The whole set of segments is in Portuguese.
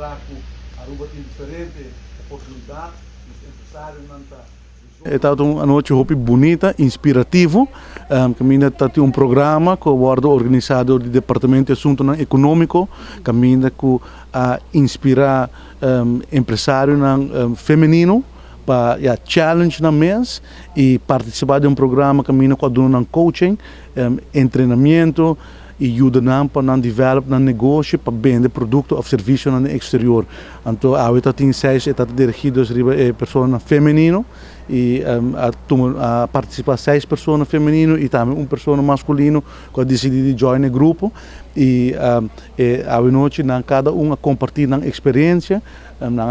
mostrar que Aruba tem diferente oportunidade, os empresários não tá. Está uma noite muito bonita, inspirativa. Caminha tem um programa que é organizado do Departamento de Assuntos Econômicos, caminha que inspirar empresários femininos para challenge na mês e participar de um programa caminha com a coaching, treinamento e ajuda para desenvolver negócio para vender produto ou serviço no exterior. Então, a tem 6 dirigidos a pessoas femininas e a participar 6 pessoas femininas e também uma pessoa masculina que decidiu join o grupo e a noite cada um compartilha a experiência,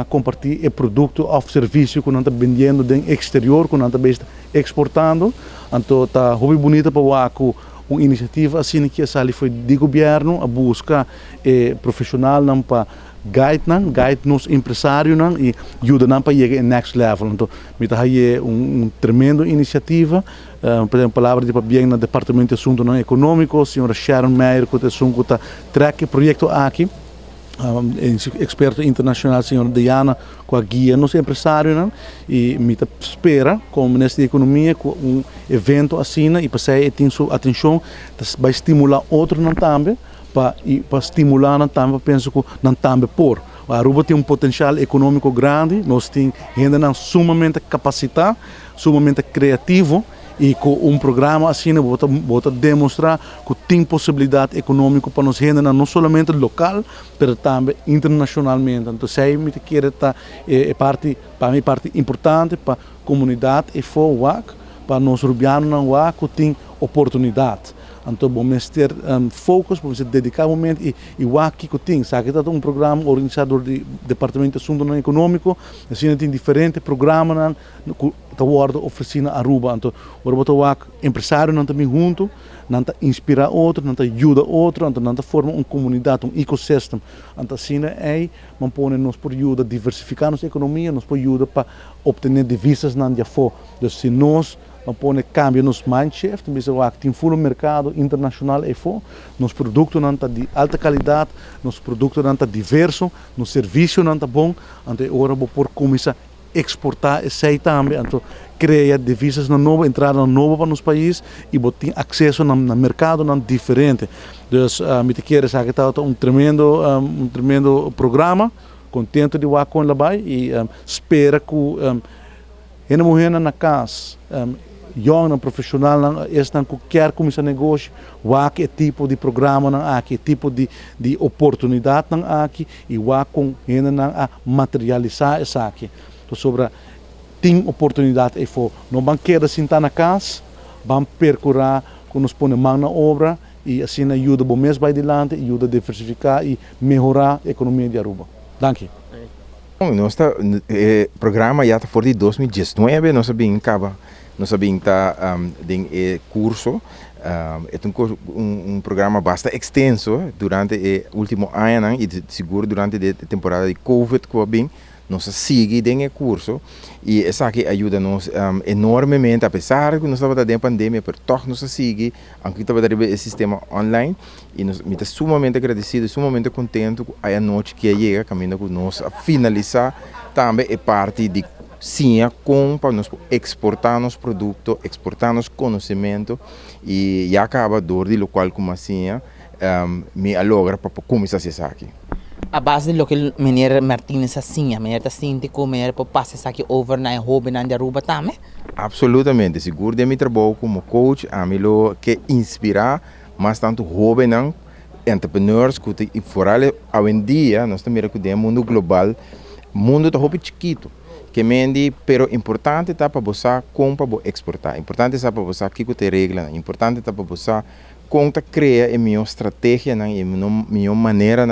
compartilhar o produto ou serviço que nós estamos vendendo no exterior, que nós estamos exportando. Então, está muito bonito para uma iniciativa assim que foi do governo a buscar profissional para guide nos empresários e ajuda para chegar ao next level. Então, é uma tremenda iniciativa. Por exemplo, palavra de bem no Departamento de Assuntos Econômicos, a senhora Sharon Meyer, que está track projeto aqui. Experto internacional, a senhora Diana, com a guia nos empresários, e me espera, como Ministro da Economia, com evento assim, e passar a atenção, vai estimular outros também, para estimular também, penso que não também por. A Aruba tem um potencial econômico grande, nós temos gente sumamente capacitada, sumamente criativo, e com um programa assim, vou demonstrar que tem possibilidade econômica para nós gente não somente local, mas também internacionalmente. Então, sei que quer estar parte, para mim, parte importante para a comunidade e para nós rubianos que tem oportunidade. Então, vamos ter foco, vamos dedicar um momento e o aqui que tem, sabe que é um programa organizado do Departamento de Assuntos Econômicos, assim tem diferentes programas que estão oferecendo a Aruba. Então, o empresário não também junto, não inspira outro, não ajuda outro, não forma uma comunidade, um ecossistema. Então, assim nós podemos por ajuda diversificar nossa economia, nos pode ajudar para obter divisas não já for. Então, se nós põe cambio nos mindset, tem full mercado internacional e nos produtos não de alta qualidade, nos produtos não diversos, nos serviços não bom, então agora vou por começar a exportar e sair também, então criar divisas nova, entrada nova para os países e ter acesso no mercado não diferente. Então, me quero saber que está um tremendo programa, contente de ir com ela e espero que a mulher na casa jovem profissional estão quer começar negócio, que tipo de programa aqui, tipo de oportunidade aqui e com a materializar isso aqui. Então sobre tem oportunidade e não vão querer sentar na casa, vão percorrer com nos põe mão na obra e assim ajuda o mês vai adiante, ajuda a diversificar e melhorar a economia de Aruba. Danke. Nosso programa já está fora de 2019, nós sabemos que está em curso. É um programa bastante extenso durante o último ano e seguro durante a temporada de Covid que bem nós seguimos em curso e isso aqui ajuda-nos enormemente, apesar de que nós estamos em pandemia, mas todos nós seguimos, aqui estamos o sistema online e nós estamos sumamente agradecidos, sumamente contentes com a noite que chega, caminhando com nós a finalizar também a parte de sim, para nós exportar nosso produto, exportar nosso conhecimento e já acaba dor de local como assim, me alogra para começar a ser aqui. A base do que o menino Martínez assim, a menina síndico, a menina para passar aqui over na hobby na Aruba também? Absolutamente, seguro de meu trabalho como coach, a mim que inspirar, mas tanto hobby não, entrepreneurs que fora hoje em dia nós estamos no mundo global, mundo está hobby chiquito. Que mendi, pero importante tá para você comprar para exportar. Importante tá para você que tem regra, importante tá para você conta criar a minha estratégia, a minha maneira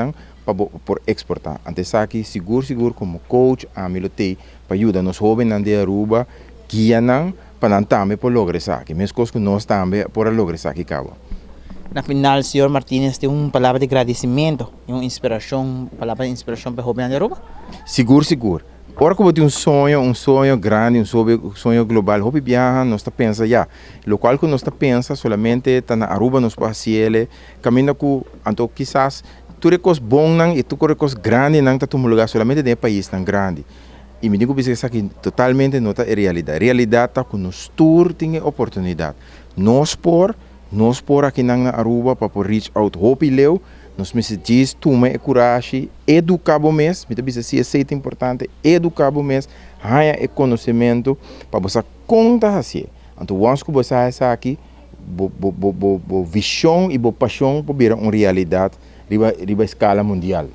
para exportar. Antes aqui seguro como coach, a mim tem para ajudar nos jovens de Aruba, guia para também para lograr isso aqui. Mesmo coisas que nós também para lograr isso aqui cabo. Na final, senhor Martínez tem uma palavra de agradecimento, uma inspiração, palavra de inspiração para jovens de Aruba? Seguro. Agora que eu tenho um sonho grande, um sonho global, eu viajar, nós está pensando, o qual que nós está pensando, solamente está na Aruba, nós pode fazer, caminho que, então, quizás, tu recos bom nang e tu recos grande nang tá um lugar solamente de país tão grande. E me digo que isso aqui totalmente não tá é realidade. Realidade tá com nos tour tinha oportunidade. Nós por aqui na Aruba para por reach out hope leu, nós me diz toma e coragem, educar o mês, me diz assim é importante, educar o mês, ganha e conhecimento para você conta assim. Então once que você está aqui, bo visão e bo paixão para virar uma realidade riba escala mundial.